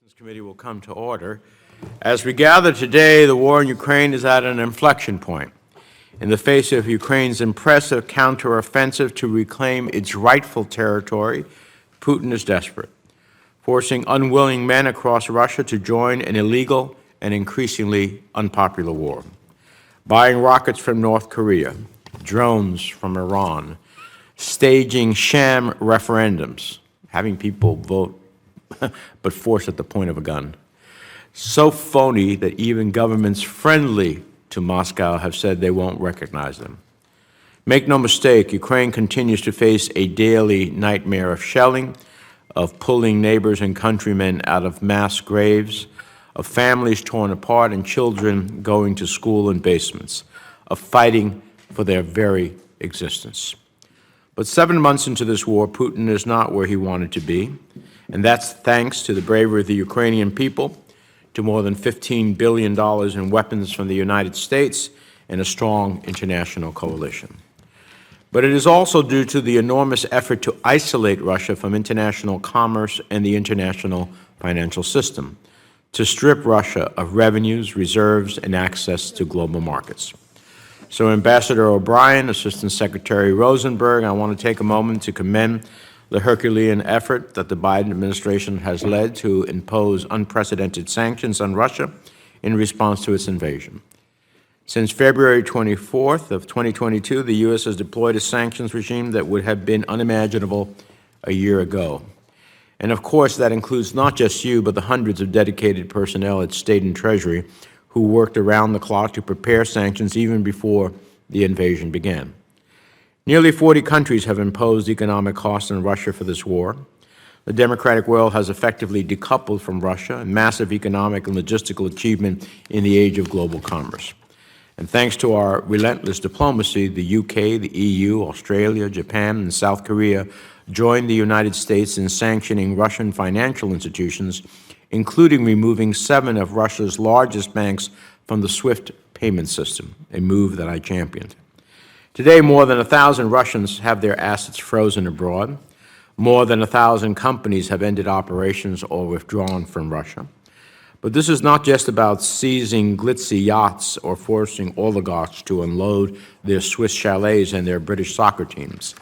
This committee will come to order. As we gather today, the war in Ukraine is at an inflection point. In the face of Ukraine's impressive counteroffensive to reclaim its rightful territory, Putin is desperate, forcing unwilling men across Russia to join an illegal and increasingly unpopular war. Buying rockets from North Korea, drones from Iran, staging sham referendums, having people vote but forced at the point of a gun. So phony that even governments friendly to Moscow have said they won't recognize them. Make no mistake, Ukraine continues to face a daily nightmare of shelling, of pulling neighbors and countrymen out of mass graves, of families torn apart and children going to school in basements, of fighting for their very existence. But 7 months into this war, Putin is not where he wanted to be, and that's thanks to the bravery of the Ukrainian people, to more than $15 billion in weapons from the United States, and a strong international coalition. But it is also due to the enormous effort to isolate Russia from international commerce and the international financial system, to strip Russia of revenues, reserves, and access to global markets. So, Ambassador O'Brien, Assistant Secretary Rosenberg, I want to take a moment to commend the Herculean effort that the Biden administration has led to impose unprecedented sanctions on Russia in response to its invasion. Since February 24th of 2022, the U.S. has deployed a sanctions regime that would have been unimaginable a year ago. And of course, that includes not just you, but the hundreds of dedicated personnel at State and Treasury who worked around the clock to prepare sanctions even before the invasion began. Nearly 40 countries have imposed economic costs on Russia for this war. The democratic world has effectively decoupled from Russia, a massive economic and logistical achievement in the age of global commerce. And thanks to our relentless diplomacy, the UK, the EU, Australia, Japan, and South Korea joined the United States in sanctioning Russian financial institutions, including removing 7 of Russia's largest banks from the SWIFT payment system, a move that I championed. Today, more than 1,000 Russians have their assets frozen abroad. More than 1,000 companies have ended operations or withdrawn from Russia. But this is not just about seizing glitzy yachts or forcing oligarchs to unload their Swiss chalets and their British soccer teams.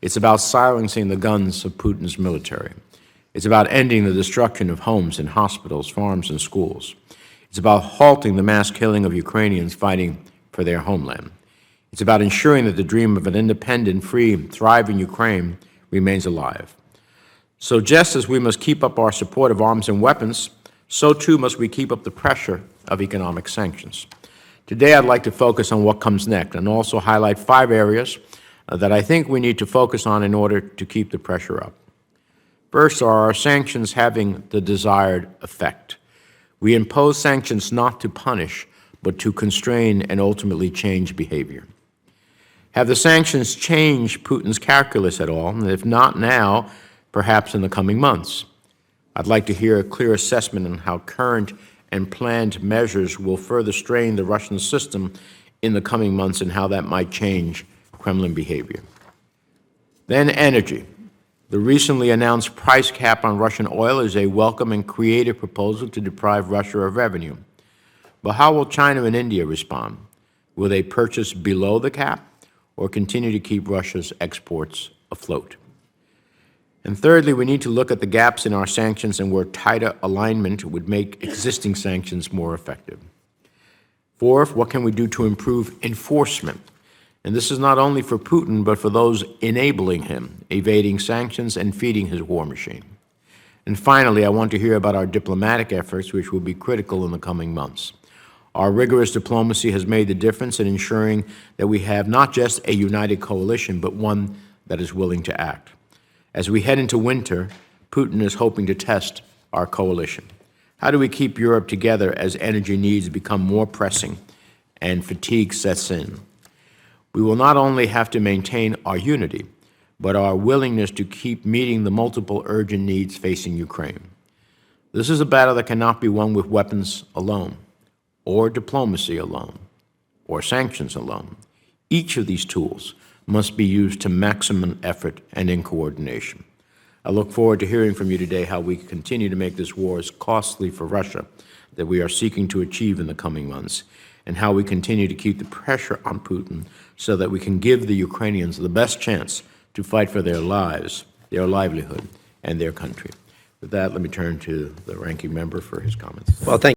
It's about silencing the guns of Putin's military. It's about ending the destruction of homes and hospitals, farms and schools. It's about halting the mass killing of Ukrainians fighting for their homeland. It's about ensuring that the dream of an independent, free, thriving Ukraine remains alive. So just as we must keep up our support of arms and weapons, so too must we keep up the pressure of economic sanctions. Today I'd like to focus on what comes next and also highlight 5 areas that I think we need to focus on in order to keep the pressure up. First, are our sanctions having the desired effect? We impose sanctions not to punish, but to constrain and ultimately change behavior. Have the sanctions changed Putin's calculus at all? And if not now, perhaps in the coming months. I'd like to hear a clear assessment on how current and planned measures will further strain the Russian system in the coming months and how that might change Kremlin behavior. Then energy. The recently announced price cap on Russian oil is a welcome and creative proposal to deprive Russia of revenue. But how will China and India respond? Will they purchase below the cap or continue to keep Russia's exports afloat? And thirdly, we need to look at the gaps in our sanctions and where tighter alignment would make existing sanctions more effective. Fourth, what can we do to improve enforcement? And this is not only for Putin, but for those enabling him, evading sanctions and feeding his war machine. And finally, I want to hear about our diplomatic efforts, which will be critical in the coming months. Our rigorous diplomacy has made the difference in ensuring that we have not just a united coalition, but one that is willing to act. As we head into winter, Putin is hoping to test our coalition. How do we keep Europe together as energy needs become more pressing and fatigue sets in? We will not only have to maintain our unity, but our willingness to keep meeting the multiple urgent needs facing Ukraine. This is a battle that cannot be won with weapons alone, or diplomacy alone, or sanctions alone. Each of these tools must be used to maximum effort and in coordination. I look forward to hearing from you today how we continue to make this war as costly for Russia that we are seeking to achieve in the coming months, and how we continue to keep the pressure on Putin so that we can give the Ukrainians the best chance to fight for their lives, their livelihood, and their country. With that, let me turn to the ranking member for his comments. Well, thank